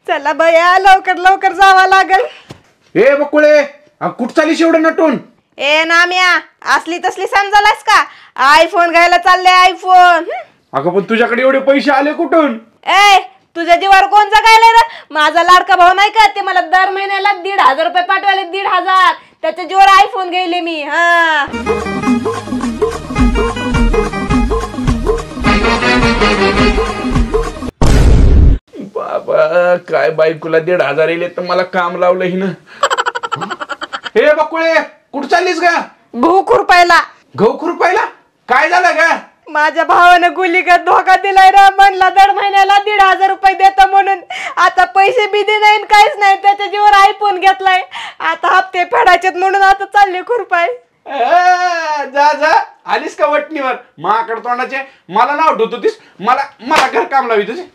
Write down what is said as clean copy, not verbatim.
चला बया लवकर लवकर जावं लागल। ए बकुळे कुठ चालीस एवढं नटून? ए नाम्या असली तसली समजालास का? आयफोन घ्यायला चालले आयफोन। अगं पण तुझ्याकडे एवढे पैसे आले कुठून? ए तुझ्या जीवावर कोण जगायला रे? माझा लाडका भाऊ नाही का, ते मला दर महिन्याला 1,500 रुपये पाठवायले, 1,500 त्याच्या जीवावर आयफोन घ्यायले मी। हा बाबा काय बायकोला 1,500 येले तर मला काम लावलं ही ना। हे बकुळे कुठ चाललीस का? गहू खुरपायला। गहू खुरपायला? काय झालं का? माझ्या भावानं गुलीगत धोका दिलाय रे, म्हणला दर महिन्याला 1,500 रुपये देता म्हणून। आता पैसे बी दे नाही काहीच नाही, त्याच्या जीवावर आयफोन घेतलाय। आता हप्ते फेडायचे म्हणून आता चालले खुरपाय। जा जा आलीस का वटणीवर माकड तोंडाचे? मला नाव ठेवत होतीस, मला घर काम लावी तुझे।